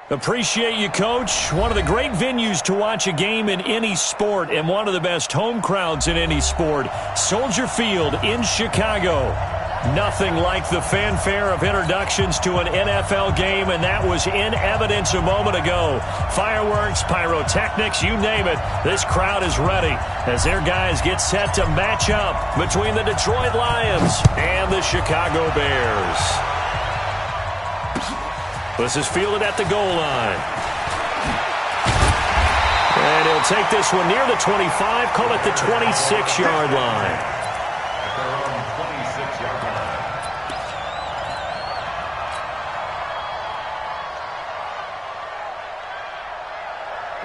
Appreciate you, Coach. One of the great venues to watch a game in any sport and one of the best home crowds in any sport. Soldier Field in Chicago. Nothing like the fanfare of introductions to an NFL game, and that was in evidence a moment ago. Fireworks, pyrotechnics, you name it. This crowd is ready as their guys get set to match up between the Detroit Lions and the Chicago Bears. This is fielded at the goal line. And he'll take this one near the 25, call it the 26-yard line.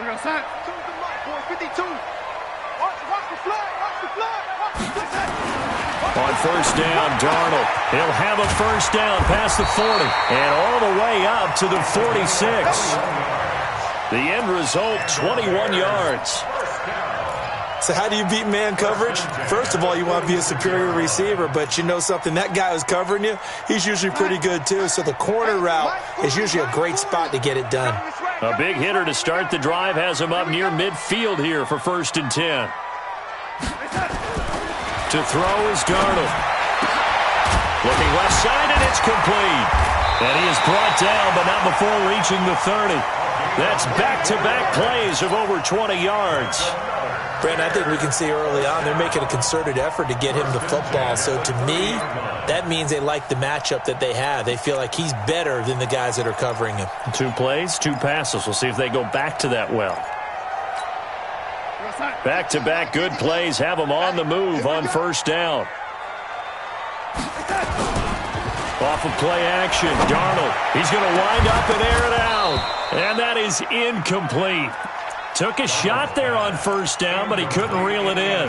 We're going to sign. 52. Watch the flag. Watch the flag. Watch the flag. On first down, Darnold. He'll have a first down past the 40 and all the way up to the 46. The end result, 21 yards. So how do you beat man coverage? First of all, you want to be a superior receiver, but you know something, that guy who's covering you, he's usually pretty good too. So the corner route is usually a great spot to get it done. A big hitter to start the drive has him up near midfield here for 1st and 10. To throw is Darnold. Looking left side, and it's complete. And he is brought down, but not before reaching the 30. That's back-to-back plays of over 20 yards. Brandon, I think we can see early on they're making a concerted effort to get him the football. So to me, that means they like the matchup that they have. They feel like he's better than the guys that are covering him. 2 plays, 2 passes. We'll see if they go back to that well. Back-to-back good plays have them on the move on first down. Off of play action, Darnold. He's going to wind up and air it out. And that is incomplete. Took a shot there on first down, but he couldn't reel it in.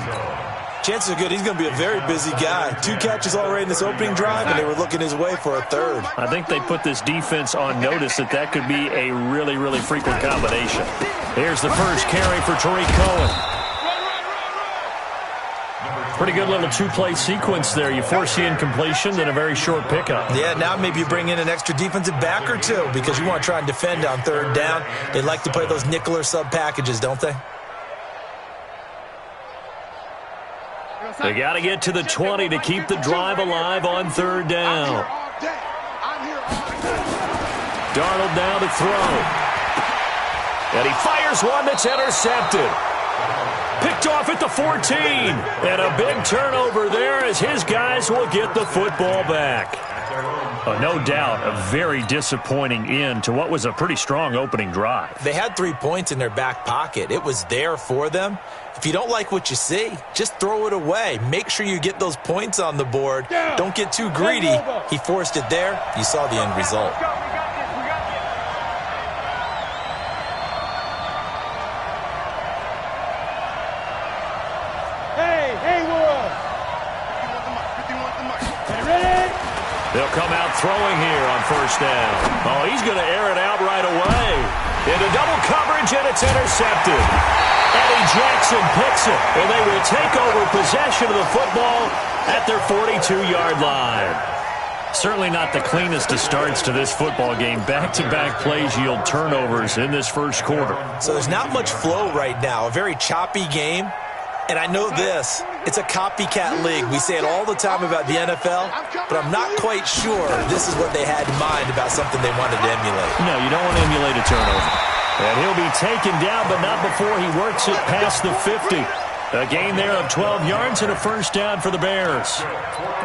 Chances are good he's going to be a very busy guy. 2 catches already in this opening drive, and they were looking his way for a 3rd. I think they put this defense on notice that could be a really, really frequent combination. Here's the first carry for Tariq Cohen. Pretty good little 2-play sequence there. You force the incompletion, then a very short pickup. Yeah, now maybe you bring in an extra defensive back or 2 because you want to try and defend on 3rd down. They like to play those nickel or sub packages, don't they? They got to get to the 20 to keep the drive alive on 3rd down. Darnold now to throw. And he fires one that's intercepted. Picked off at the 14. And a big turnover there as his guys will get the football back. No doubt, a very disappointing end to what was a pretty strong opening drive. They had 3 points in their back pocket. It was there for them. If you don't like what you see, just throw it away. Make sure you get those points on the board. Don't get too greedy. He forced it there. You saw the end result. They'll come out throwing here on first down. Oh, he's going to air it out right away. Into double coverage, and it's intercepted. Eddie Jackson picks it, and they will take over possession of the football at their 42-yard line. Certainly not the cleanest of starts to this football game. Back-to-back plays yield turnovers in this first quarter. So there's not much flow right now. A very choppy game. And I know this, it's a copycat league. We say it all the time about the NFL, but I'm not quite sure this is what they had in mind about something they wanted to emulate. No, you don't want to emulate a turnover. And he'll be taken down, but not before he works it past the 50. A gain there of 12 yards and a first down for the Bears.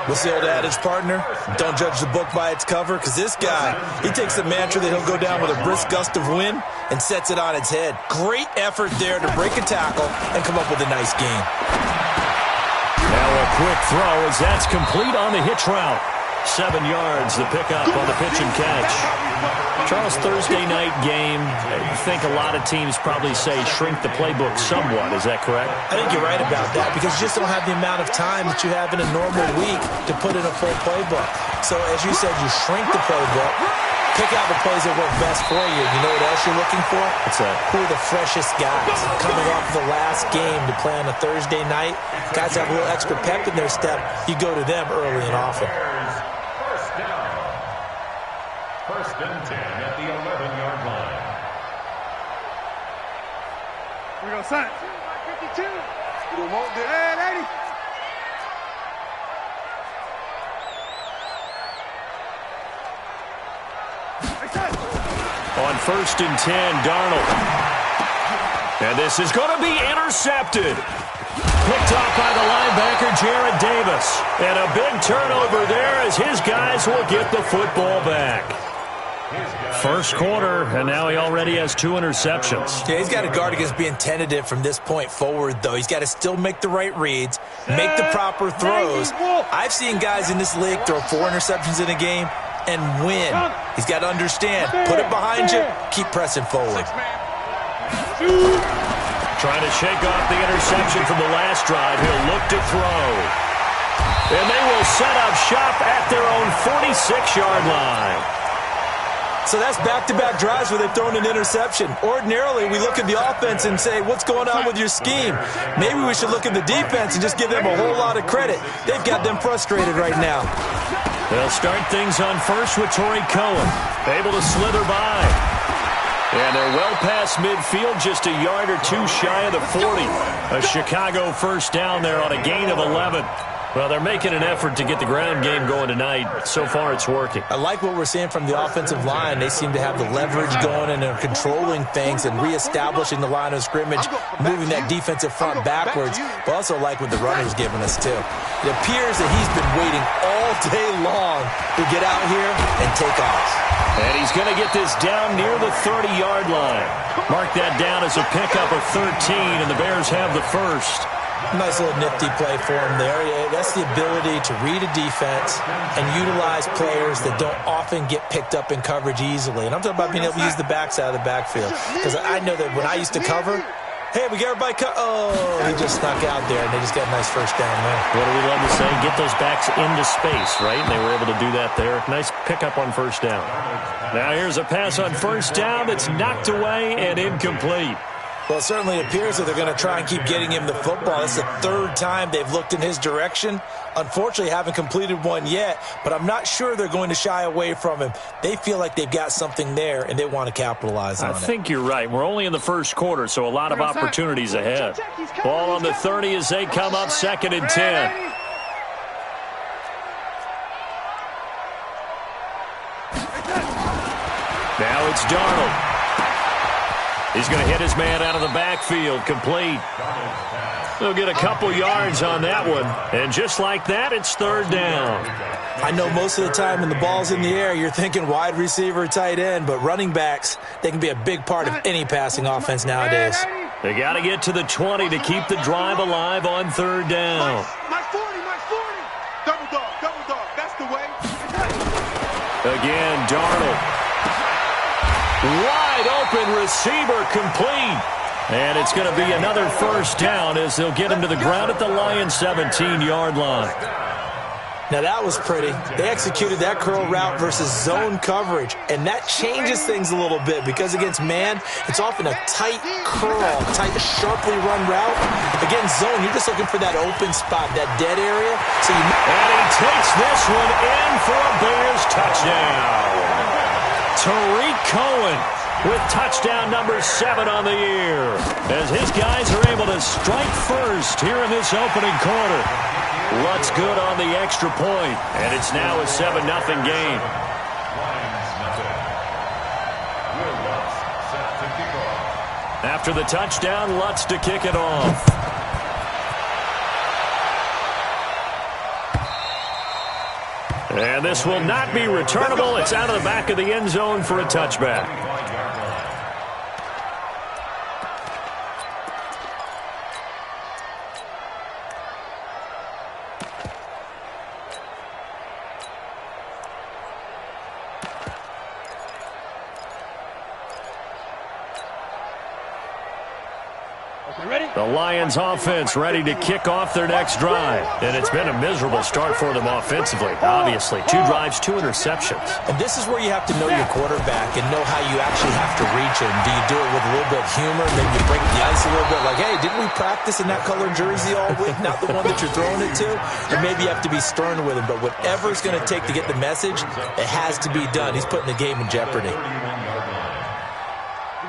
What's the old adage, partner? Don't judge the book by its cover, because this guy, he takes the mantra that he'll go down with a brisk gust of wind and sets it on its head. Great effort there to break a tackle and come up with a nice gain. Now a quick throw as that's complete on the hitch route. 7 yards, the pickup on the pitch and catch. Charles, Thursday night game, I think a lot of teams probably say shrink the playbook somewhat. Is that correct? I think you're right about that because you just don't have the amount of time that you have in a normal week to put in a full playbook. So as you said, you shrink the playbook, pick out the plays that work best for you. You know what else you're looking for? What's that? Who are the freshest guys coming off the last game to play on a Thursday night? Guys have a little extra pep in their step. You go to them early and often. First and 10 at the 11-yard line. Yo, son. 52. Hey, lady. On 1st and 10, Darnold. And this is going to be intercepted. Picked off by the linebacker, Jared Davis. And a big turnover there as his guys will get the football back. First quarter, and now he already has 2 interceptions. Yeah, he's got to guard against being tentative from this point forward, though. He's got to still make the right reads, make the proper throws. I've seen guys in this league throw 4 interceptions in a game and win. He's got to understand, put it behind you, keep pressing forward. Trying to shake off the interception from the last drive. He'll look to throw. And they will set up shop at their own 46-yard line. So that's back-to-back drives where they've thrown an interception. Ordinarily, we look at the offense and say, what's going on with your scheme? Maybe we should look at the defense and just give them a whole lot of credit. They've got them frustrated right now. They'll start things on first with Torrey Cohen. Able to slither by. And they're well past midfield, just a yard or 2 shy of the 40. A Chicago first down there on a gain of 11. Well, they're making an effort to get the ground game going tonight. So far, it's working. I like what we're seeing from the offensive line. They seem to have the leverage going, and they're controlling things and reestablishing the line of scrimmage, moving that defensive front backwards. But also like what the runner's giving us, too. It appears that he's been waiting all day long to get out here and take off. And he's going to get this down near the 30-yard line. Mark that down as a pickup of 13, and the Bears have the first. Nice little nifty play for him there. That's the ability to read a defense and utilize players that don't often get picked up in coverage easily. And I'm talking about being able to use the backside of the backfield. Because I know that when I used to cover, hey, we got everybody he just snuck out there, and they just got a nice first down there. What do we love to say? Get those backs into space, right? And they were able to do that there. Nice pickup on first down. Now here's a pass on first down that's knocked away and incomplete. Well, it certainly appears that they're going to try and keep getting him the football. It's the 3rd time they've looked in his direction. Unfortunately, haven't completed one yet, but I'm not sure they're going to shy away from him. They feel like they've got something there, and they want to capitalize on it. I think you're right. We're only in the first quarter, so a lot of opportunities ahead. Ball on the 30 as they come up 2nd and 10. Now it's Darnold. He's going to hit his man out of the backfield, complete. They'll get a couple yards on that one. And just like that, it's 3rd down. I know most of the time when the ball's in the air, you're thinking wide receiver, tight end, but running backs, they can be a big part of any passing offense nowadays. They got to get to the 20 to keep the drive alive on 3rd down. My 40. Double dog. That's the way. Again, Darnold. Wide open receiver, complete. And it's going to be another first down as they'll get him to the ground at the Lions' 17-yard line. Now that was pretty. They executed that curl route versus zone coverage, and that changes things a little bit because against man, it's often a tight curl, tight, sharply run route. Against zone, you're just looking for that open spot, that dead area. And he takes this one in for a Bears touchdown. Torrey Cohen with touchdown number 7 on the year as his guys are able to strike first here in this opening quarter. Lutz good on the extra point, and it's now a 7-0 game. After the touchdown, Lutz to kick it off. And this will not be returnable. It's out of the back of the end zone for a touchback. The Lions offense ready to kick off their next drive. And it's been a miserable start for them offensively. Obviously, 2 drives, 2 interceptions. And this is where you have to know your quarterback and know how you actually have to reach him. Do you do it with a little bit of humor, maybe you break the ice a little bit, like, hey, didn't we practice in that colored jersey all week, not the one that you're throwing it to? Or maybe you have to be stern with him. But whatever it's going to take to get the message, it has to be done. He's putting the game in jeopardy.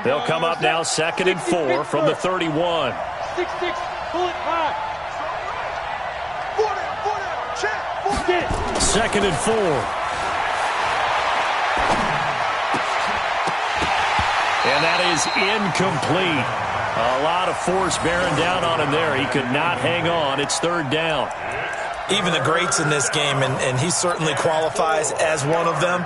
They'll come up now 2nd and 4 from the 31. 6-6, pull it high. 4 down, check. 2nd and 4. And that is incomplete. A lot of force bearing down on him there. He could not hang on. It's 3rd down. Even the greats in this game, and he certainly qualifies as one of them,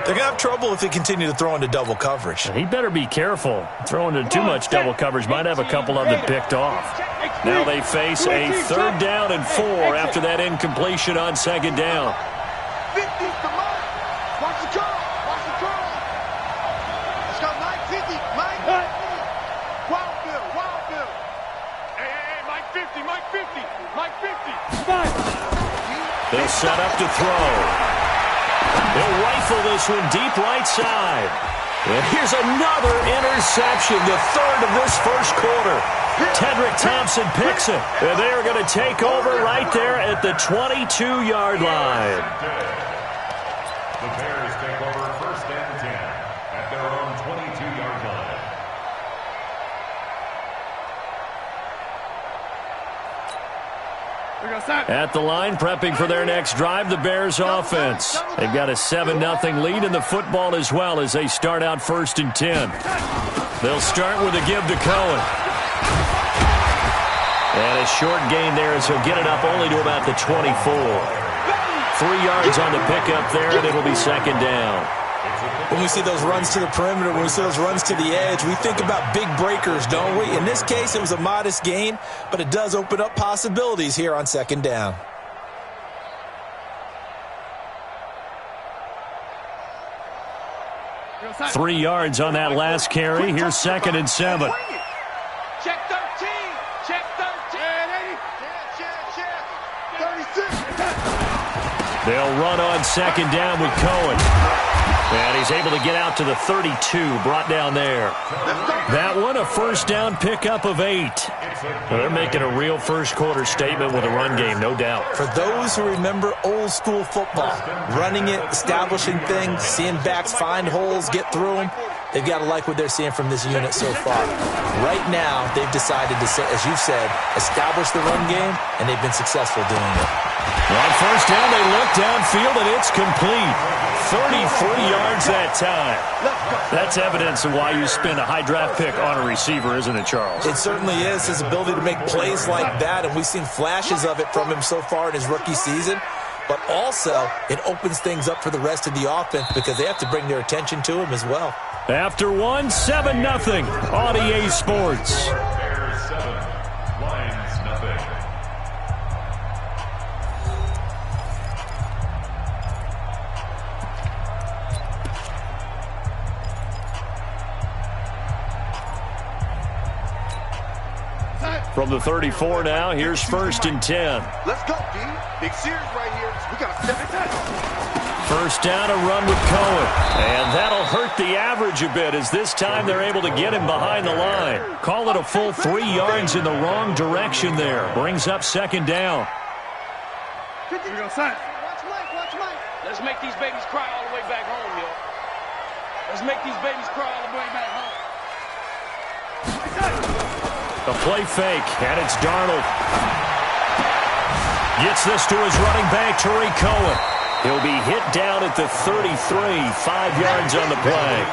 they're going to have trouble if they continue to throw into double coverage. He better be careful. Throwing into too much double coverage might have a couple of them picked off. Now they face a 3rd down and 4 after that incompletion on 2nd down. 50 to Mike. Watch the curl. Watch the curl. Let's go, Mike 50. Mike 50. Wild Bill. Wild Bill. Hey, Mike 50. Mike 50. Mike 50. They'll set up to throw. They'll rifle this one deep right side. And here's another interception, the 3rd of this first quarter. Tedrick Thompson picks it. And they are going to take over right there at the 22-yard line. The Bears take over 1st and 10 at their own 22-yard line. At the line, prepping for their next drive, the Bears offense. They've got a 7-0 lead in the football as well as they start out 1st and 10. They'll start with a give to Cohen. And a short gain there as he'll get it up only to about the 24. 3 yards on the pickup there, and it'll be 2nd down. When we see those runs to the perimeter, when we see those runs to the edge, we think about big breakers, don't we? In this case, it was a modest gain, but it does open up possibilities here on 2nd down. Three yards on that last carry. Here's 2nd and 7. Check 13. Check 13. Check 36. They'll run on 2nd down with Cohen. And he's able to get out to the 32, brought down there. That one, a 1st down pickup of 8. Well, they're making a real first quarter statement with a run game, no doubt. For those who remember old school football, running it, establishing things, seeing backs find holes, get through them, they've got to like what they're seeing from this unit so far. Right now, they've decided to, as you said, establish the run game, and they've been successful doing it. On 1st down, they look downfield, and it's complete. 33 yards that time. That's evidence of why you spend a high draft pick on a receiver, isn't it, Charles? It certainly is, his ability to make plays like that, and we've seen flashes of it from him so far in his rookie season. But also, it opens things up for the rest of the offense because they have to bring their attention to him as well. After 1, 7-0 on EA Sports. Bears 7, Lions nothing. From the 34 now, here's 1st and 10. Let's go, D. Big series right here. We got to step it down. 1st down, a run with Cohen. And that'll hurt the average a bit as this time they're able to get him behind the line. Call it a full 3 yards in the wrong direction there. Brings up 2nd down. Here we go, son. Watch Mike, watch Mike. Let's make these babies cry all the way back home, yo. Let's make these babies cry all the way back home. A play fake, and it's Darnold. Gets this to his running back, Tariq Cohen. He'll be hit down at the 33, 5 yards on the play.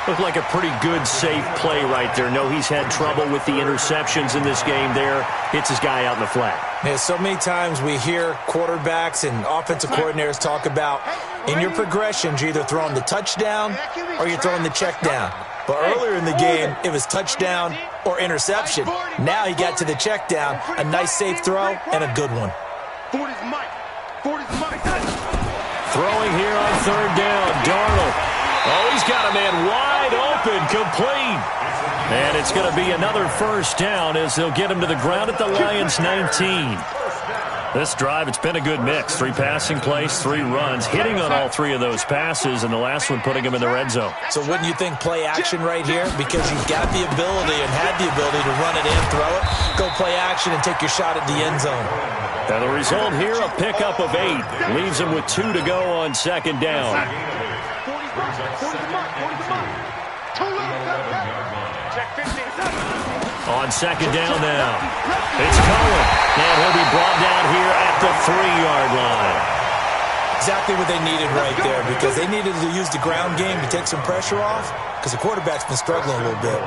Looked like a pretty good, safe play right there. No, he's had trouble with the interceptions in this game there. Hits his guy out in the flat. Yeah, so many times we hear quarterbacks and offensive coordinators talk about in your progressions, you're either throwing the touchdown or you're throwing the check down. But earlier in the game, it was touchdown or interception. Now he got to the check down, a nice safe throw, and a good one. 40's Mike. 40's Mike. Throwing here on 3rd down, Darnold. Oh, he's got a man wide open, complete. And it's going to be another 1st down as they'll get him to the ground at the Lions' 19. This drive, it's been a good mix. 3 passing plays, 3 runs, hitting on all 3 of those passes, and the last one putting him in the red zone. So wouldn't you think play action right here? Because you've got the ability and had the ability to run it and throw it. Go play action and take your shot at the end zone. And the result here, a pickup of 8. Leaves him with 2 to go on 2nd down. 40's Mike. 40's Mike. 40's Mike. 2 left. Check 15. On second down now. It's Cohen. And he'll be brought down here at the 3-yard line. Exactly what they needed right there, because they needed to use the ground game to take some pressure off, because the quarterback's been struggling a little bit.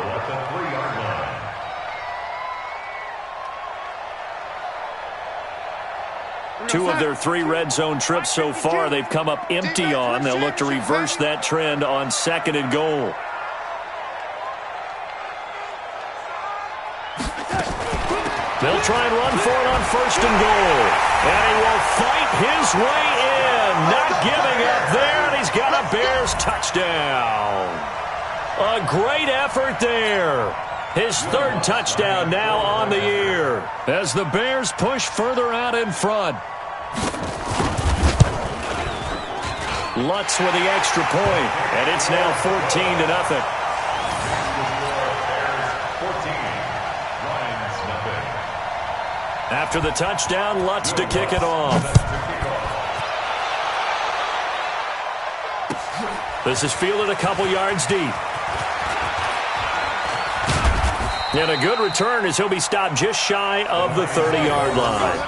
Two of their 3 red zone trips so far, they've come up empty on. They'll look to reverse that trend on second and goal. They'll try and run for it on first and goal. And he will fight his way in. Not giving up there, and he's got a Bears touchdown. A great effort there. His 3rd touchdown now on the year as the Bears push further out in front. Lutz with the extra point, and it's now 14-0. After the touchdown, Lutz to kick it off. This is fielded a couple yards deep. And a good return as he'll be stopped just shy of the 30-yard line.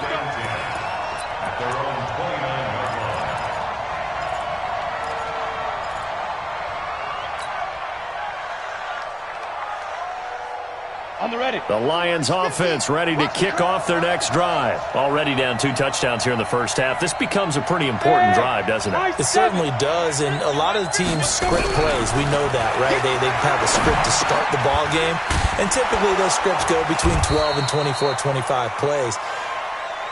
The Lions offense ready to kick off their next drive. Already down 2 touchdowns here in the first half. This becomes a pretty important drive, doesn't it? It certainly does, and a lot of the teams script plays. We know that, right? They have a script to start the ball game, and typically those scripts go between 12 and 24, 25 plays.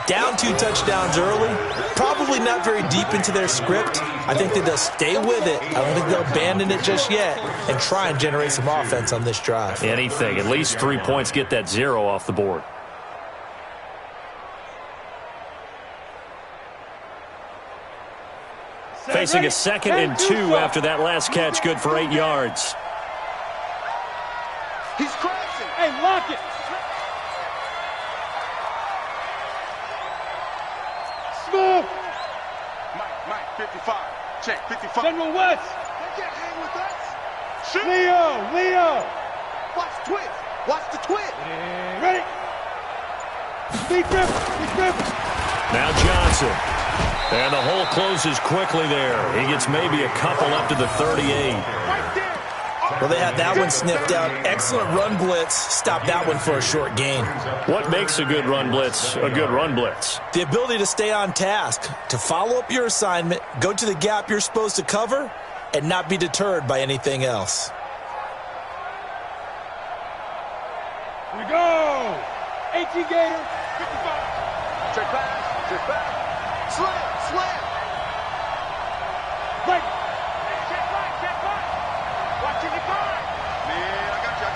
Down 2 touchdowns early, probably not very deep into their script. I think that they'll stay with it. I don't think they'll abandon it just yet and try and generate some offense on this drive. Anything. At least 3 points, get that 0 off the board. Facing a 2nd and 2 after that last catch, good for 8 yards. He's crashing. Hey, lock it. Smooth. Mike, 55. Check, 55. General West. They can't hang with us. Shoot. Leo. Watch the twist. Watch the twist. Ready. Big grip. Now Johnson. And the hole closes quickly there. He gets maybe a couple up to the 38. Right there. Well, they had that one sniffed out. Excellent run blitz. Stop that one for a short gain. What makes a good run blitz a good run blitz? The ability to stay on task, to follow up your assignment, go to the gap you're supposed to cover, and not be deterred by anything else. Here we go. 18 Gator. 55. Check back. Slam. Right. Check right. Watching the guard. Man, I got you.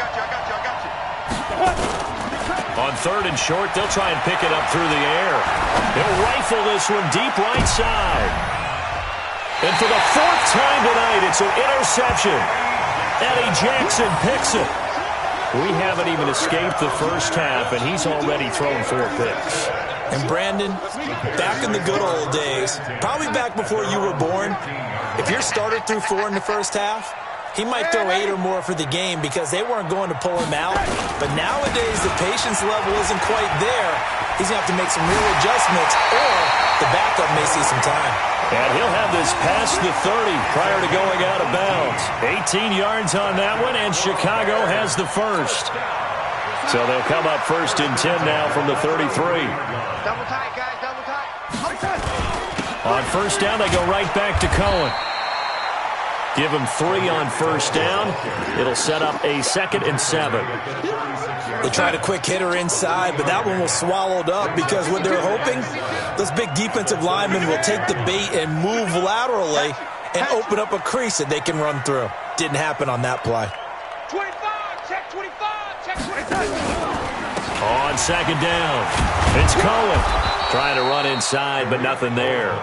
On 3rd and short, they'll try and pick it up through the air. They'll rifle this one deep right side. And for the 4th time tonight, it's an interception. Eddie Jackson picks it. We haven't even escaped the first half, and he's already thrown 4 picks. And Brandon, back in the good old days, probably back before you were born, if your starter threw 4 in the first half, he might throw 8 or more for the game because they weren't going to pull him out. But nowadays, the patience level isn't quite there. He's going to have to make some real adjustments, or the backup may see some time. And he'll have this past the 30 prior to going out of bounds. 18 yards on that one, and Chicago has the first. So they'll come up 1st and 10 now from the 33. Double tight, guys. Double tight. On 1st down, they go right back to Cohen. Give him 3 on 1st down. It'll set up a 2nd and 7. They tried a quick hitter inside, but that one was swallowed up because what they're hoping, those big defensive linemen will take the bait and move laterally and open up a crease that they can run through. Didn't happen on that play. 25. Check 25. Check 25. On 2nd down, it's Cohen. Trying to run inside, but nothing there.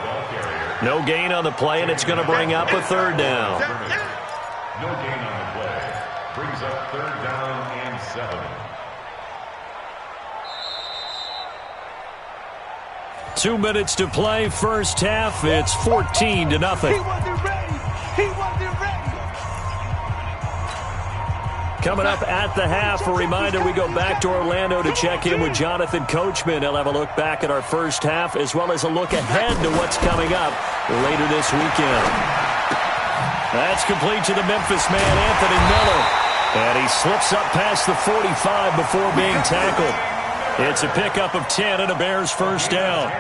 No gain on the play, and it's going to bring up a 3rd down. No gain on the play. Brings up 3rd down and 7. 2 minutes to play, first half. It's 14-0. He wasn't ready. Coming up at the half, a reminder we go back to Orlando to check in with Jonathan Coachman. He'll have a look back at our first half as well as a look ahead to what's coming up later this weekend. That's complete to the Memphis man, Anthony Miller. And he slips up past the 45 before being tackled. It's a pickup of 10 and a Bears first down.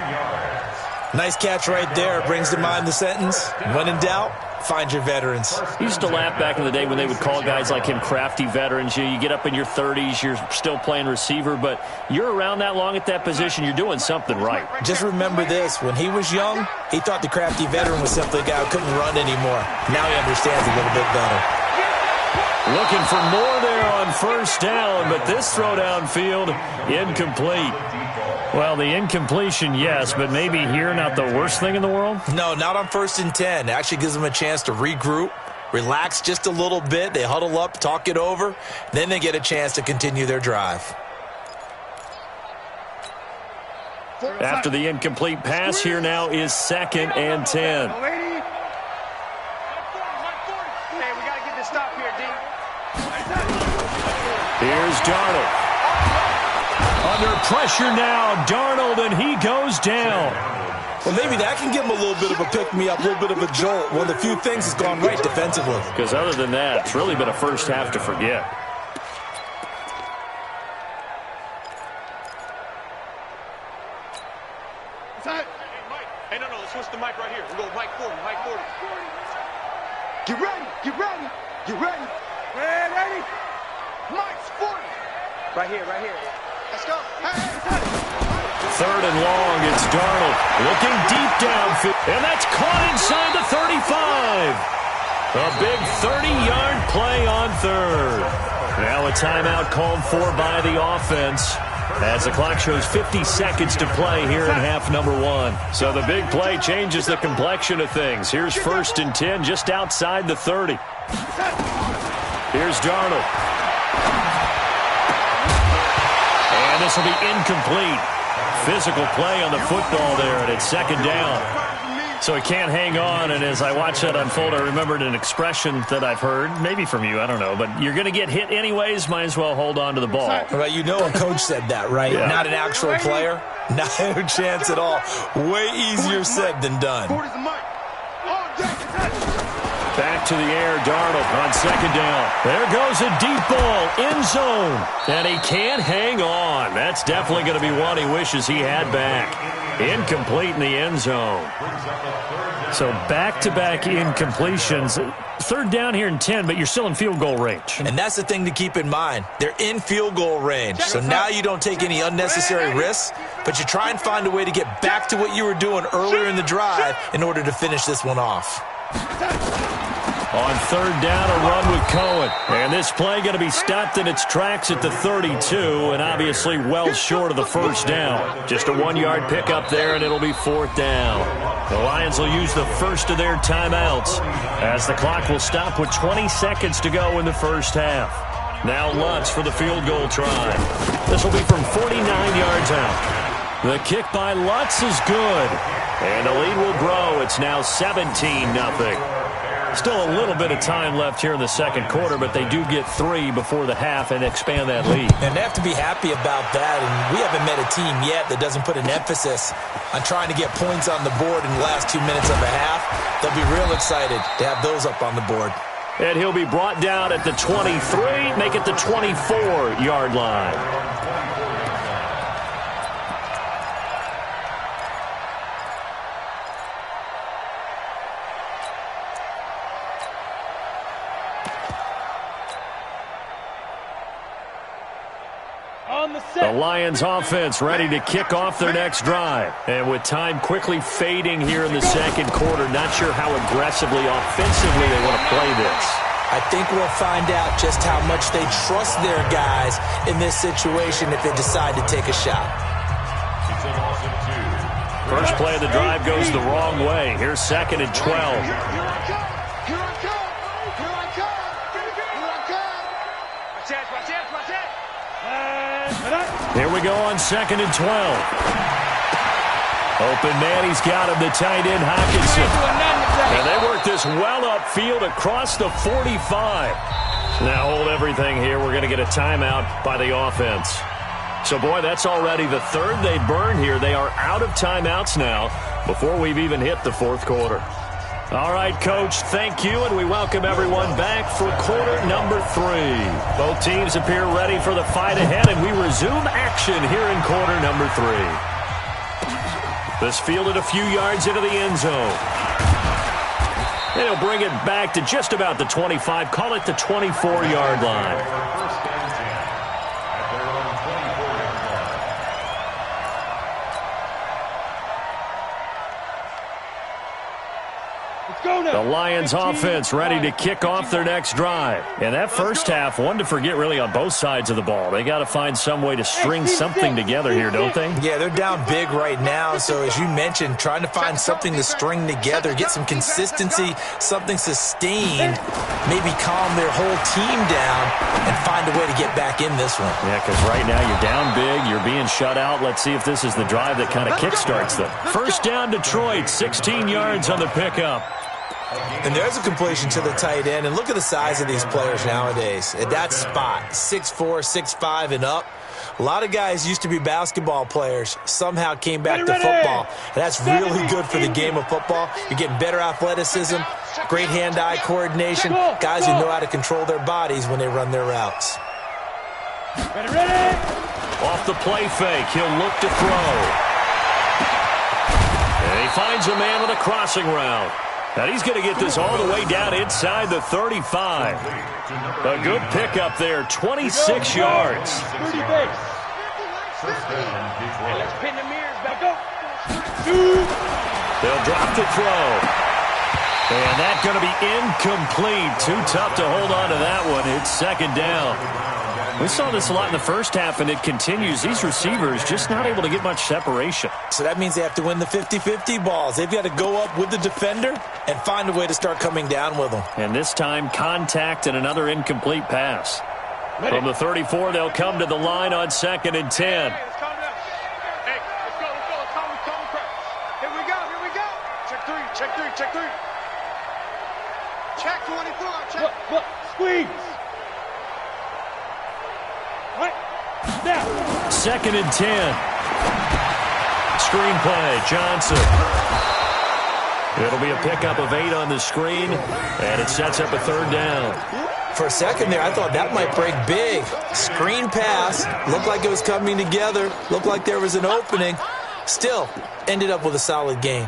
Nice catch right there. Brings to mind the sentence, when in doubt, find your veterans. He used to laugh back in the day when they would call guys like him crafty veterans. You get up in your 30s, you're still playing receiver, but you're around that long at that position, you're doing something right. Just remember this. When he was young, he thought the crafty veteran was simply a guy who couldn't run anymore. Now he understands a little bit better. Looking for more there on first down, but this throw downfield, incomplete. Well, the incompletion, yes, but maybe here not the worst thing in the world? No, not on 1st and 10. It actually gives them a chance to regroup, relax just a little bit. They huddle up, talk it over. Then they get a chance to continue their drive. After the incomplete pass, here now is 2nd and 10. Hey, we got to get this stop here, D. Here's Darnold. Under pressure now, Darnold, and he goes down. Well, maybe that can give him a little bit of a pick-me-up, a little bit of a jolt. One of the few things that's gone right defensively. Because other than that, it's really been a first half to forget. Hey, no, let's switch the mic right here. We'll go mic 40, mic 40. Get ready, get ready, get ready. Ready? Mic's 40. Right here, right here. Let's go. Hey. 3rd and long, it's Darnold looking deep downfield, and that's caught inside the 35. A big 30-yard play on 3rd. Now a timeout called for by the offense as the clock shows 50 seconds to play here in half number 1. So the big play changes the complexion of things. Here's 1st and 10 just outside the 30. Here's Darnold. And this will be incomplete. Physical play on the football there, and it's 2nd down. So he can't hang on, and as I watch that unfold, I remembered an expression that I've heard, maybe from you, I don't know, but you're going to get hit anyways, might as well hold on to the ball. Well, you know a coach said that, right? Yeah. Not an actual player. Not a chance at all. Way easier said than done. Back to the air, Darnold on 2nd down. There goes a deep ball, end zone, and he can't hang on. That's definitely going to be one he wishes he had back. Incomplete in the end zone. So back-to-back incompletions. 3rd down here and 10, but you're still in field goal range. And that's the thing to keep in mind. They're in field goal range. So now you don't take any unnecessary risks, but you try and find a way to get back to what you were doing earlier in the drive in order to finish this one off. On 3rd down, a run with Cohen. And this play going to be stopped in its tracks at the 32, and obviously well short of the first down. Just a 1-yard pickup there, and it'll be 4th down. The Lions will use the first of their timeouts as the clock will stop with 20 seconds to go in the first half. Now Lutz for the field goal try. This will be from 49 yards out. The kick by Lutz is good, and the lead will grow. It's now 17-0. Still a little bit of time left here in the 2nd quarter, but they do get 3 before the half and expand that lead. And they have to be happy about that, and we haven't met a team yet that doesn't put an emphasis on trying to get points on the board in the last 2 minutes of a half. They'll be real excited to have those up on the board. And he'll be brought down at the 23, make it the 24-yard line. The Lions offense ready to kick off their next drive. And with time quickly fading here in the 2nd quarter, not sure how aggressively, offensively they want to play this. I think we'll find out just how much they trust their guys in this situation if they decide to take a shot. First play of the drive goes the wrong way. Here's 2nd and 12. Here we go on 2nd and 12. Open man, he's got him, the tight end, Hockenson. And they work this well upfield across the 45. Now hold everything here. We're going to get a timeout by the offense. So, boy, that's already the third they burned here. They are out of timeouts now before we've even hit the fourth quarter. All right, Coach, thank you, and we welcome everyone back for quarter number 3. Both teams appear ready for the fight ahead, and we resume action here in quarter number 3. This fielded a few yards into the end zone. And he'll bring it back to just about the 25, call it the 24-yard line. The Lions offense ready to kick off their next drive. And that first half, one to forget really on both sides of the ball. They got to find some way to string something together here, don't they? Yeah, they're down big right now. So as you mentioned, trying to find something to string together, get some consistency, something sustained, maybe calm their whole team down and find a way to get back in this one. Yeah, because right now you're down big, you're being shut out. Let's see if this is the drive that kind of kickstarts them. First down, Detroit, 16 yards on the pickup. And there's a completion to the tight end. And look at the size of these players nowadays. At that spot, 6'4", 6'5", and up. A lot of guys used to be basketball players, somehow came back to football. And that's really good for the game of football. You're getting better athleticism, great hand-eye coordination, guys who know how to control their bodies when they run their routes. Off the play fake, he'll look to throw. And he finds a man on a crossing route. And he's going to get this all the way down inside the 35. A good pickup there, 26 yards. They'll drop the throw. And that's going to be incomplete. Too tough to hold on to that one. It's second down. We saw this a lot in the first half, and it continues. These receivers just not able to get much separation. So that means they have to win the 50-50 balls. They've got to go up with the defender and find a way to start coming down with them. And this time, contact and another incomplete pass. From the 34, they'll come to the line on 2nd and 10. Hey, let's calm down. Hey, let's go. Calm across. Here we go. Check 3. Check 24. Check. Look, squeeze. Right. Now. 2nd and 10. Screenplay, Johnson. It'll be a pickup of 8 on the screen, and it sets up a third down. For a second there, I thought that might break big. Screen pass. Looked like it was coming together. Looked like there was an opening. Still, ended up with a solid gain.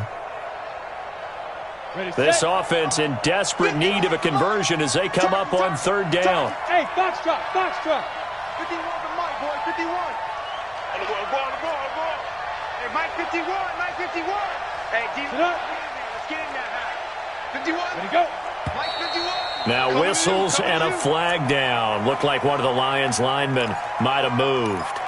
This offense in desperate need of a conversion as they come up on third down. Hey, foxtrot. 51 to Mike, boy, 51. On the ball. Hey, Mike 51. Hey, let's get in there. 51. Ready, go. Mike 51. Now whistles and a flag down. Looked like one of the Lions linemen might have moved.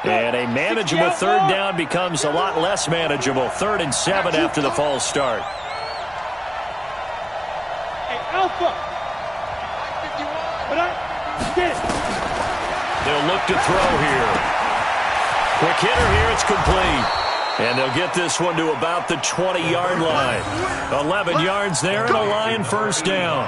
And a manageable third down becomes a lot less manageable. 3rd and 7 after the false start. Alpha. But I get it. They'll look to throw here. Quick hitter here, it's complete. And they'll get this one to about the 20-yard line. 11 yards there and a Lion first down.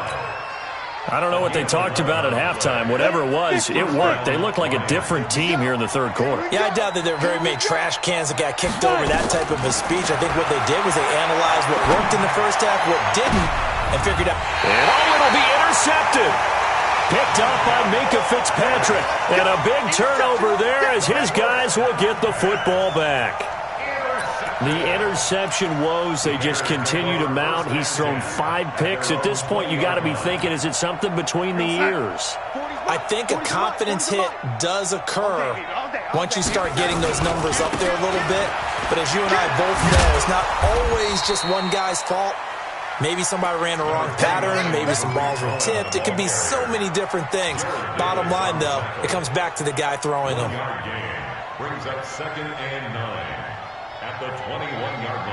I don't know what they talked about at halftime. Whatever it was, it worked. They look like a different team here in the third quarter. Yeah, I doubt that there are very many trash cans that got kicked over that type of a speech. I think what they did was they analyzed what worked in the first half, what didn't, and figured out. And it'll be intercepted. Picked up by Minka Fitzpatrick. And a big turnover there as his guys will get the football back. The interception woes, they just continue to mount. He's thrown 5 picks. At this point, you got to be thinking, is it something between the ears? I think a confidence hit does occur once you start getting those numbers up there a little bit. But as you and I both know, it's not always just one guy's fault. Maybe somebody ran the wrong pattern. Maybe some balls were tipped. It could be so many different things. Bottom line, though, it comes back to the guy throwing them. Brings up 2nd and 9 at the 21-yard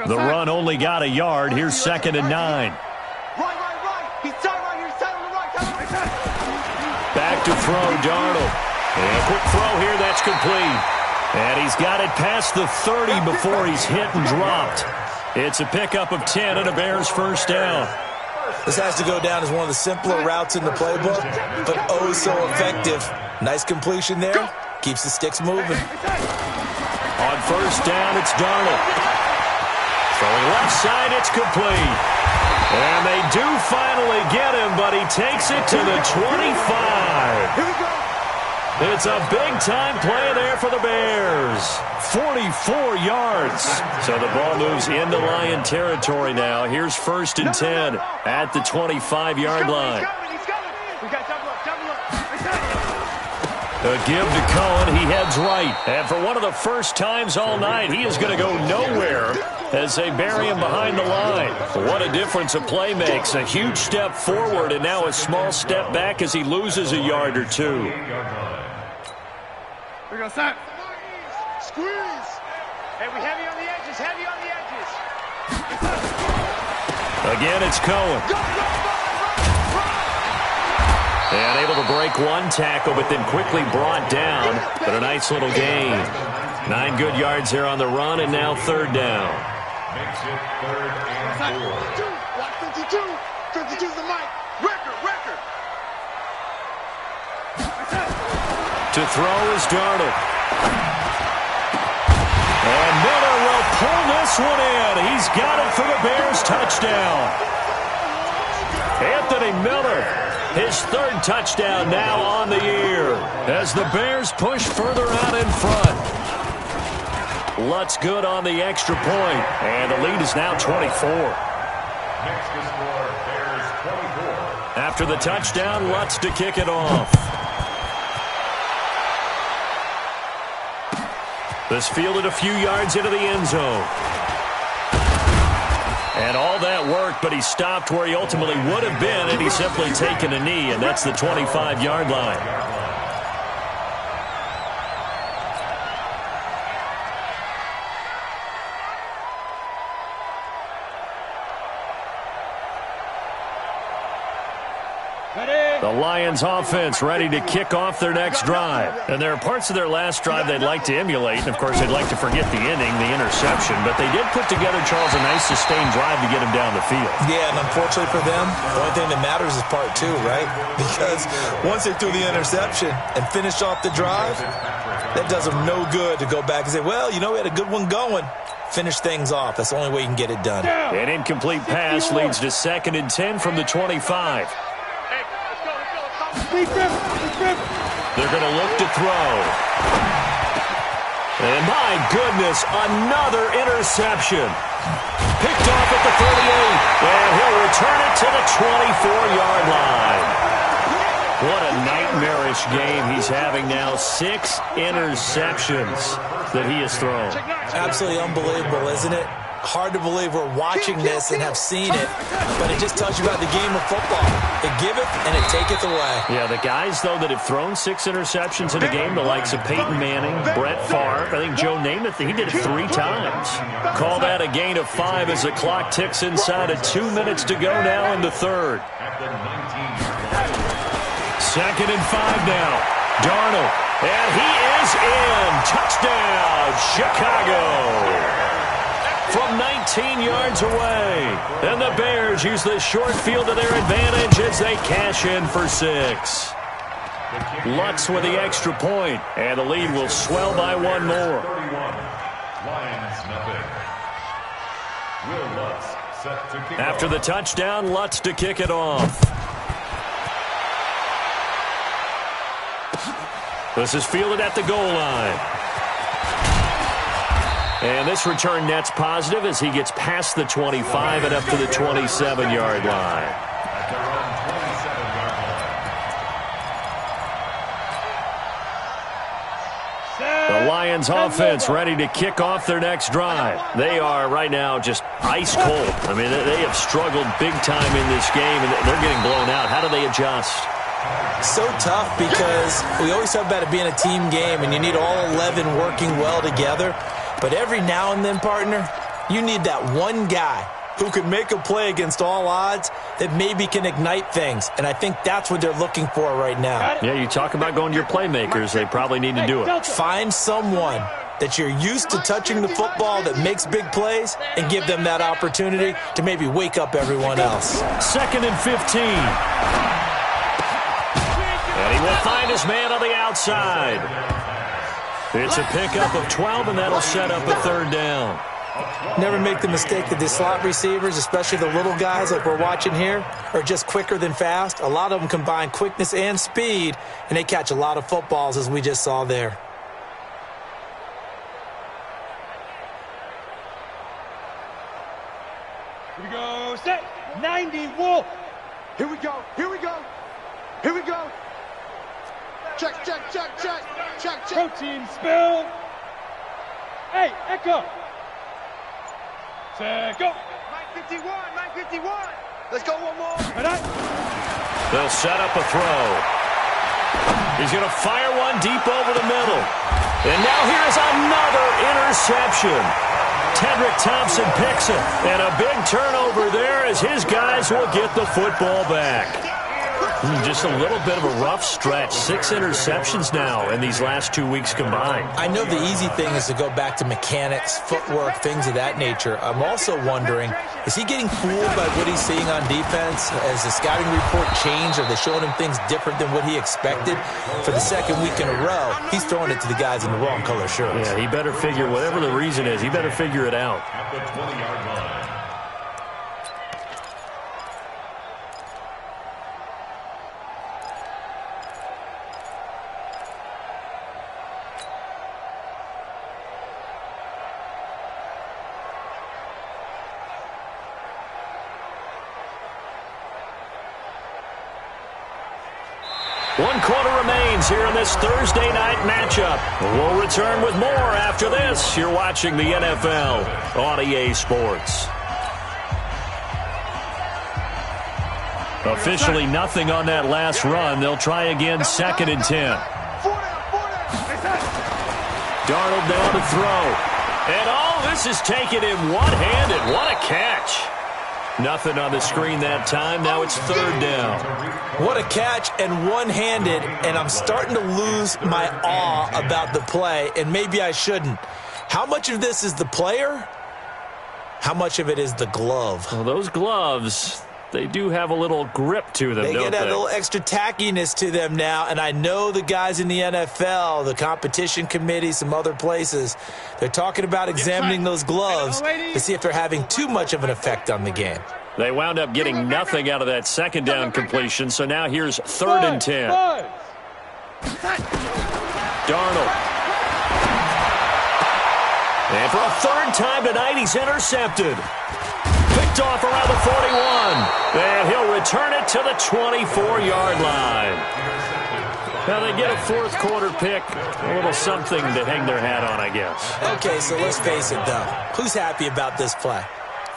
line. The run only got a yard. Here's 2nd and 9. Right. He's tight right here. He's tight on the right. Back to throw, Darnold. And a quick throw here, that's complete. And he's got it past the 30 before he's hit and dropped. It's a pickup of 10 and a Bears first down. This has to go down as one of the simpler routes in the playbook, but oh so effective. Nice completion there. Keeps the sticks moving. On first down, it's Darnold. Throwing left side, it's complete. And they do finally get him, but he takes it to the 25. Here we go. It's a big-time play there for the Bears. 44 yards. So the ball moves into Lion territory now. Here's first and 10 at the 25-yard line. He's coming. We got double up, double up. A give to Cohen. He heads right. And for one of the first times all night, he is going to go nowhere as they bury him behind the line. What a difference a play makes. A huge step forward and now a small step back as he loses a yard or two. We go, Sam. Squeeze. Hey, we heavy on the edges, heavy on the edges. Again, it's Cohen. Go, go, And able to break one tackle, but then quickly brought down. But a nice little gain. 9 good yards there on the run, and now third down. Makes it third and 4. Watch 52. 52's the mic. Record. To throw is Darnold. And Miller will pull this one in. He's got it for the Bears touchdown. Anthony Miller, his third touchdown now on the year as the Bears push further out in front. Lutz good on the extra point, and the lead is now 24. Next to score, Bears 24. After the touchdown, Lutz to kick it off. This fielded a few yards into the end zone. And all that worked, but he stopped where he ultimately would have been had he simply taken a knee, and that's the 25-yard line. The Lions offense ready to kick off their next drive. And there are parts of their last drive they'd like to emulate. And, of course, they'd like to forget the inning, the interception. But they did put together, Charles, a nice sustained drive to get him down the field. Yeah, and unfortunately for them, the only thing that matters is part 2, right? Because once they threw the interception and finished off the drive, that does them no good to go back and say, well, you know, we had a good one going. Finish things off. That's the only way you can get it done. An incomplete pass leads to 2nd and 10 from the 25. They're They're going to look to throw. And my goodness, another interception. Picked off at the 38, and he'll return it to the 24-yard line. What a nightmarish game he's having now. 6 interceptions that he has thrown. Absolutely unbelievable, isn't it? Hard to believe we're watching this and have seen it, but it just tells you about the game of football. It giveth and it taketh away. Yeah, the guys, though, that have thrown 6 interceptions in a game, the likes of Peyton Manning, Brett Favre, I think Joe Namath, he did it 3 times. Call that a gain of 5 as the clock ticks inside of 2 minutes to go now in the third. 2nd and 5 now. Darnold, and he is in. Touchdown, Chicago. From 19 yards away. And the Bears use this short field to their advantage as they cash in for 6. Lutz with the extra point, and the lead will swell by 1 more. 31. Lions nothing. Will Lutz set to kick After off. the touchdown, Lutz to kick it off. This is fielded at the goal line. And this return net's positive as he gets past the 25 and up to the 27-yard line. At their own 27-yard line. The Lions offense ready to kick off their next drive. They are right now just ice cold. I mean, they have struggled big time in this game, and they're getting blown out. How do they adjust? So tough because we always talk about it being a team game, and you need all 11 working well together. But every now and then, partner, you need that one guy who can make a play against all odds that maybe can ignite things. And I think that's what they're looking for right now. Yeah, you talk about going to your playmakers. They probably need to do it. Find someone that you're used to touching the football that makes big plays and give them that opportunity to maybe wake up everyone else. 2nd and 15. And he will find his man on the outside. It's a pickup of 12, and that'll set up a 3rd down. Never make the mistake that the slot receivers, especially the little guys like we're watching here, are just quicker than fast. A lot of them combine quickness and speed, and they catch a lot of footballs, as we just saw there. Here we go, set, 90, Wolf. Here we go, here we go, here we go. Check, check, check, check, check, check. Protein spill. Hey, Echo. Set, go. 951, 951. Let's go one more. They'll set up a throw. He's going to fire one deep over the middle. And now here's another interception. Tedrick Thompson picks it. And a big turnover there as his guys will get the football back. Just a little bit of a rough stretch. 6 interceptions now in these last 2 weeks combined. I know the easy thing is to go back to mechanics, footwork, things of that nature. I'm also wondering, is he getting fooled by what he's seeing on defense? Has the scouting report changed? Are they showing him things different than what he expected? For the 2nd week in a row, he's throwing it to the guys in the wrong color shirts. Yeah, he better figure, whatever the reason is, he better figure it out. At the 20-yard line. One quarter remains here in this Thursday night matchup. We'll return with more after this. You're watching the NFL on EA Sports. Officially nothing on that last run. They'll try again, 2nd and 10. Darnold down to throw. And this is taken in one-handed. What a catch. Nothing on the screen that time. Now it's 3rd down. What a catch and one-handed, and I'm starting to lose my awe about the play, and maybe I shouldn't. How much of this is the player? How much of it is the glove? Well, those gloves, they do have a little grip to them, They don't get that little extra tackiness to them now, and I know the guys in the NFL, the competition committee, some other places, they're talking about examining those gloves to see if they're having too much of an effect on the game. They wound up getting nothing out of that 2nd down completion, so now here's 3rd and 10. Darnold. And for a 3rd time tonight, he's intercepted. Picked off around the 41. And he'll return it to the 24-yard line. Now they get a 4th quarter pick. A little something to hang their hat on, I guess. Okay, so let's face it, though. Who's happy about this play?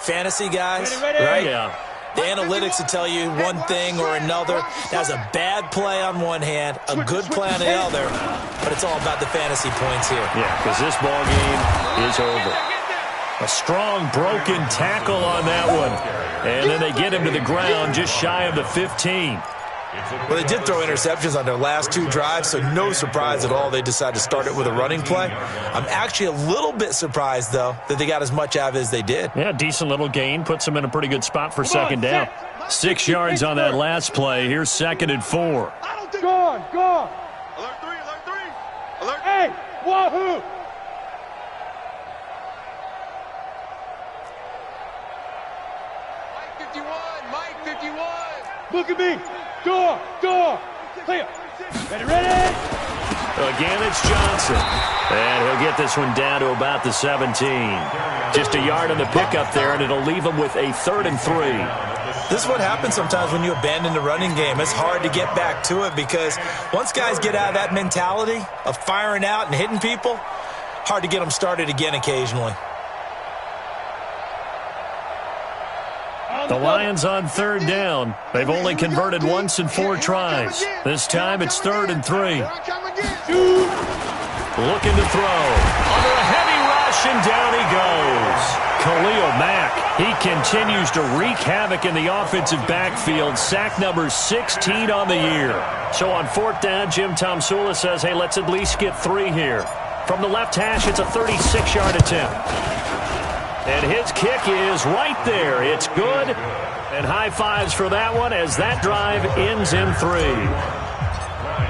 Fantasy guys, right? Yeah. The analytics will tell you one thing or another. That's a bad play on one hand, a good play on the other, but it's all about the fantasy points here. Yeah, because this ball game is over. A strong broken tackle on that one. And then they get him to the ground just shy of the 15. Well, they did throw interceptions on their last 2 drives, so no surprise at all they decided to start it with a running play. I'm actually a little bit surprised, though, that they got as much out of it as they did. Yeah, decent little gain. Puts them in a pretty good spot for 2nd down. 6 yards on that last play. Here's 2nd and 4. Gone. Alert 3, alert 3. Alert. Hey, wahoo. Mike 51. Look at me. Door. Clear. Ready. Again, it's Johnson. And he'll get this one down to about the 17. Just a yard on the pickup there, and it'll leave him with a 3rd and 3. This is what happens sometimes when you abandon the running game. It's hard to get back to it because once guys get out of that mentality of firing out and hitting people, hard to get them started again occasionally. The Lions on 3rd down. They've only converted once in 4 tries. This time it's 3rd and 3. Looking to throw. Under a heavy rush, and down he goes. Khalil Mack, he continues to wreak havoc in the offensive backfield. Sack number 16 on the year. So on 4th down, Jim Tomsula says, hey, let's at least get 3 here. From the left hash, it's a 36-yard attempt. And his kick is right there. It's good. And high fives for that one as that drive ends in 3.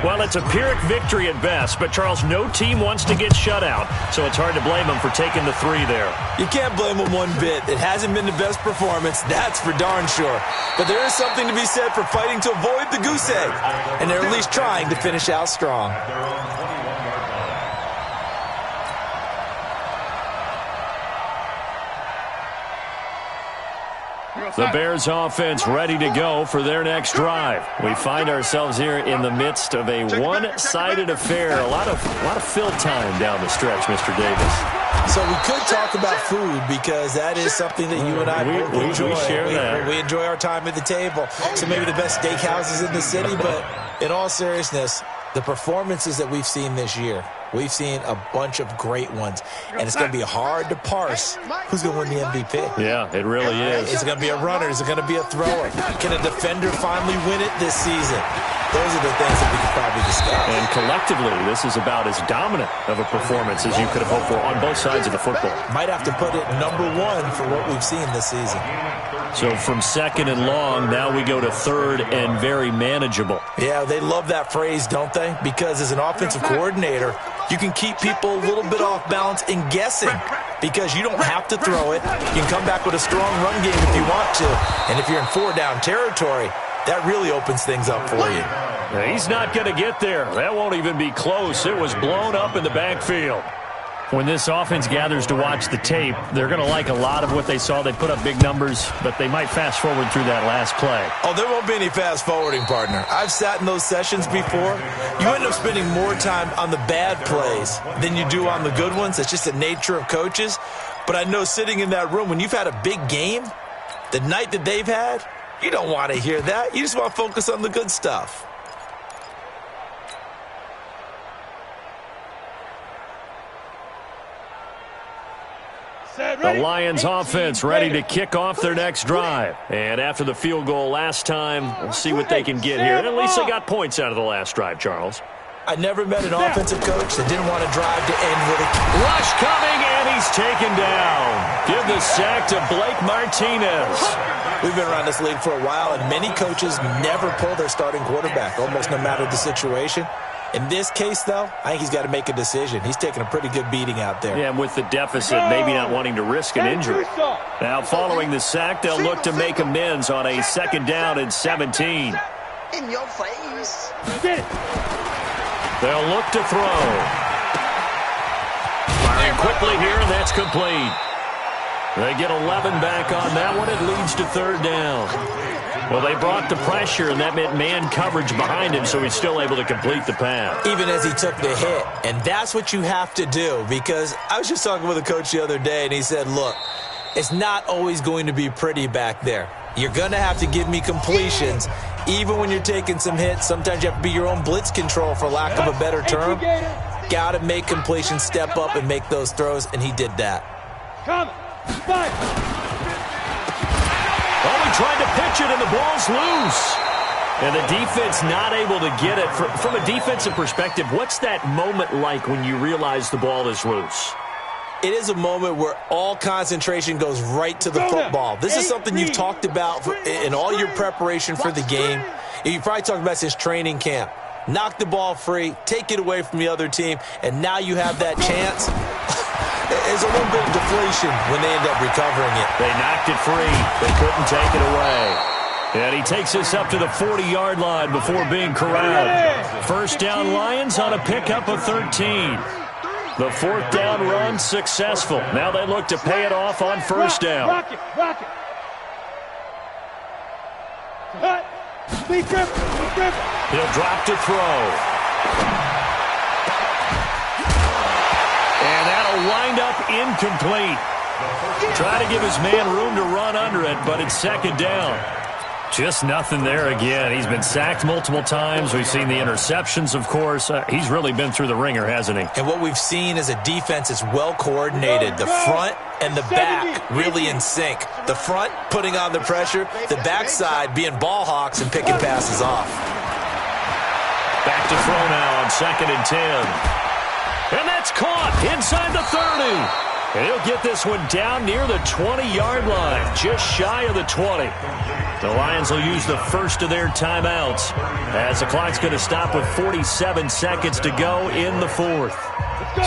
Well, it's a Pyrrhic victory at best, but, Charles, no team wants to get shut out, so it's hard to blame them for taking the 3 there. You can't blame them one bit. It hasn't been the best performance, that's for darn sure. But there is something to be said for fighting to avoid the goose egg, and they're at least trying to finish out strong. The Bears offense ready to go for their next drive. We find ourselves here in the midst of a one-sided affair. A lot of fill time down the stretch, Mr. Davis. So we could talk about food because that is something that you and I both enjoy. We share that. We enjoy our time at the table. So maybe the best steakhouses in the city, but in all seriousness, the performances that we've seen this year, we've seen a bunch of great ones, and it's going to be hard to parse who's going to win the MVP. Yeah, it really is. Is it going to be a runner? Is it going to be a thrower? Can a defender finally win it this season? Those are the things that we could probably discuss. And collectively, this is about as dominant of a performance as you could have hoped for on both sides of the football. Might have to put it number 1 for what we've seen this season. So from second and long, now we go to third and very manageable. Yeah, they love that phrase, don't they? Because as an offensive coordinator, you can keep people a little bit off balance and guessing because you don't have to throw it. You can come back with a strong run game if you want to. And if you're in 4-down territory, that really opens things up for you. He's not going to get there. That won't even be close. It was blown up in the backfield. When this offense gathers to watch the tape, they're going to like a lot of what they saw. They put up big numbers, but they might fast forward through that last play. Oh, there won't be any fast forwarding, partner. I've sat in those sessions before. You end up spending more time on the bad plays than you do on the good ones. It's just the nature of coaches. But I know sitting in that room, when you've had a big game, the night that they've had, you don't want to hear that. You just want to focus on the good stuff. The Lions offense ready to kick off their next drive. And after the field goal last time, we'll see what they can get here. At least they got points out of the last drive, Charles. I never met an offensive coach that didn't want to drive to end with a rush coming, and he's taken down. Give the sack to Blake Martinez. We've been around this league for a while, and many coaches never pull their starting quarterback, almost no matter the situation. In this case, though, I think he's got to make a decision. He's taking a pretty good beating out there. Yeah, and with the deficit, maybe not wanting to risk an injury. Now, following the sack, they'll look to make amends on a 2nd down and 17. In your face. They'll look to throw. Firing quickly here, and that's complete. They get 11 back on that one. It leads to 3rd down. Well, they brought the pressure, and that meant man coverage behind him, so he's still able to complete the pass. Even as he took the hit. And that's what you have to do, because I was just talking with a coach the other day, and he said, look, it's not always going to be pretty back there. You're going to have to give me completions. Even when you're taking some hits, sometimes you have to be your own blitz control, for lack of a better term. Got to make completions, step up, and make those throws, and he did that. Come on. Fight. Oh, he tried to pitch it, and the ball's loose. And the defense not able to get it. From a defensive perspective, what's that moment like when you realize the ball is loose? It is a moment where all concentration goes right to the football. This is something you've talked about in all your preparation for the game. You probably talked about since training camp. Knock the ball free, take it away from the other team, and now you have that chance. There's a little bit of deflation when they end up recovering it. They knocked it free. They couldn't take it away. And he takes us up to the 40-yard line before being corralled. 1st down Lions on a pickup of 13. The 4th down run successful. Now they look to pay it off on 1st down. Rock it. Cut. Be careful. He'll drop to throw. And that'll wind up incomplete. Try to give his man room to run under it, but it's 2nd down. Just nothing there again. He's been sacked multiple times. We've seen the interceptions, of course. He's really been through the ringer, hasn't he? And what we've seen is a defense that's well coordinated. The front and the back really in sync. The front putting on the pressure. The backside being ball hawks and picking passes off. Back to throw now on 2nd and 10. And that's caught inside the 30. And he'll get this one down near the 20-yard line, just shy of the 20. The Lions will use the first of their timeouts as the clock's going to stop with 47 seconds to go in the fourth.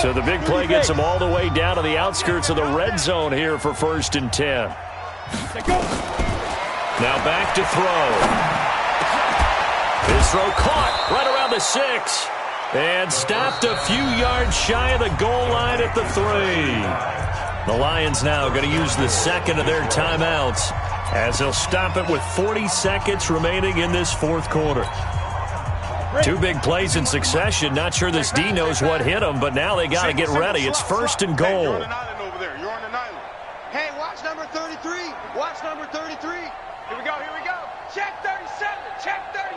So the big play gets them all the way down to the outskirts of the red zone here for 1st and 10. Now back to throw. His throw caught right around the 6. And stopped a few yards shy of the goal line at the 3. The Lions now going to use the second of their timeouts as they'll stop it with 40 seconds remaining in this fourth quarter. Two big plays in succession. Not sure this D knows what hit them, but now they got to get ready. It's 1st and goal. You're on an island over there. You're on an island. Hey, watch number 33. Watch number 33. Here we go. Here we go. Check 37. Check 37.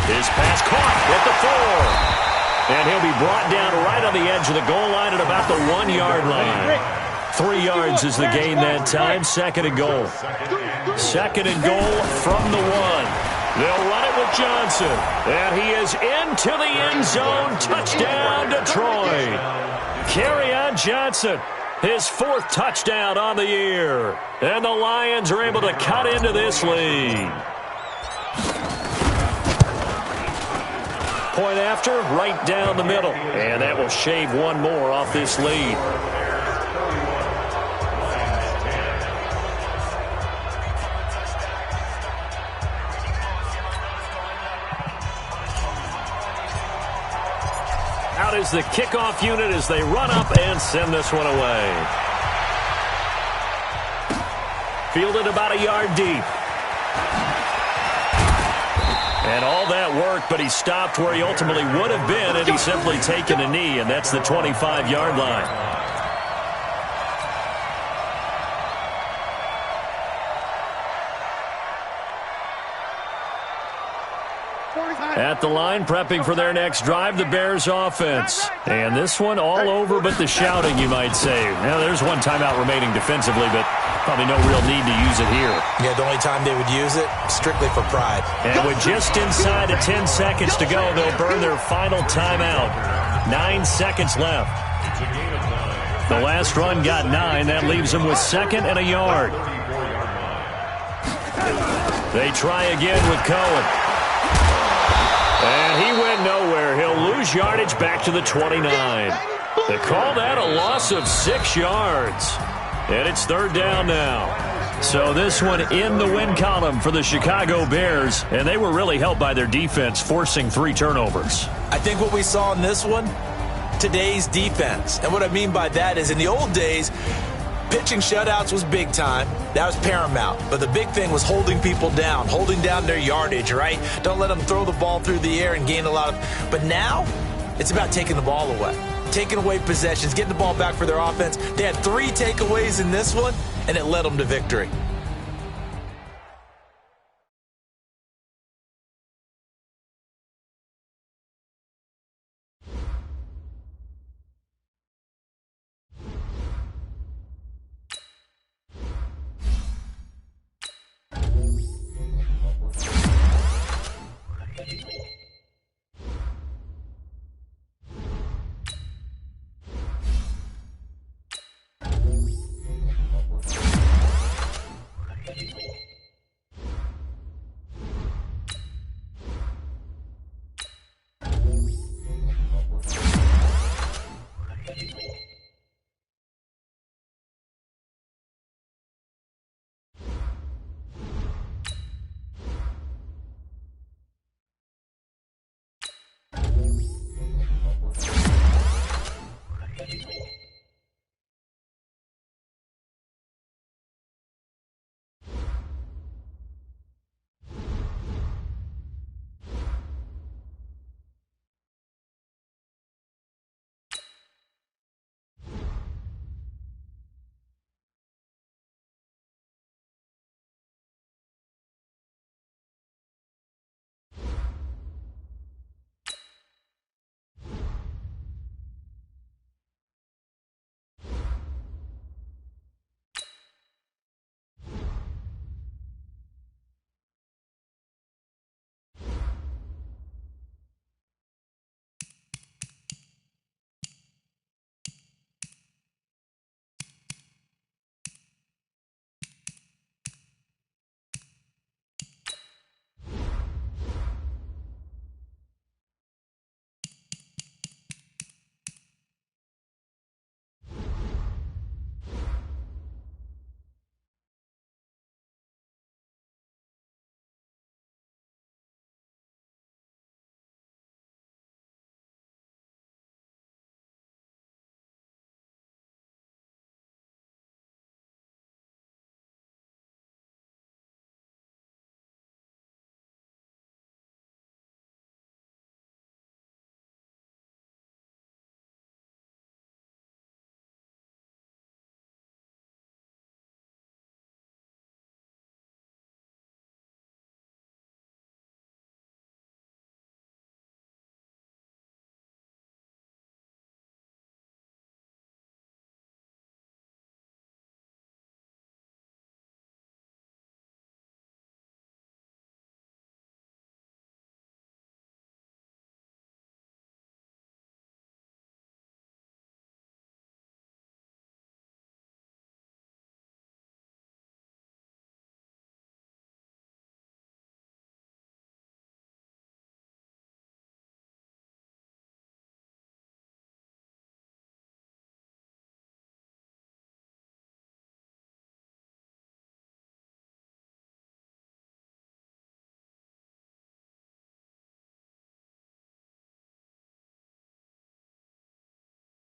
His pass caught at the 4. And he'll be brought down right on the edge of the goal line at about the 1-yard line. 3 yards is the gain that time. 2nd and goal. 2nd and goal from the 1. They'll run it with Johnson. And he is into the end zone. Touchdown, Detroit. Kerryon Johnson. His 4th touchdown on the year. And the Lions are able to cut into this lead. Point after, right down the middle. And that will shave one more off this lead. Out is the kickoff unit as they run up and send this one away. Fielded about a yard deep. And all that work, but he stopped where he ultimately would have been had he simply taken a knee, and that's the 25-yard line. At the line, prepping for their next drive, the Bears offense. And this one all over but the shouting, you might say. Now, there's one timeout remaining defensively, but probably no real need to use it here. Yeah, the only time they would use it, strictly for pride. And with just inside of 10 seconds to go, they'll burn their final timeout. 9 seconds left. The last run got 9. That leaves them with 2nd and a yard. They try again with Cohen. And he went nowhere. He'll lose yardage back to the 29. They call that a loss of 6 yards. And it's 3rd down now. So this one in the win column for the Chicago Bears. And they were really helped by their defense, forcing 3 turnovers. I think what we saw in this one, today's defense. And what I mean by that is in the old days, pitching shutouts was big time. That was paramount. But the big thing was holding people down, holding down their yardage, right? Don't let them throw the ball through the air and gain a lot of... But now, it's about taking the ball away. Taking away possessions, getting the ball back for their offense. They had 3 takeaways in this one, and it led them to victory.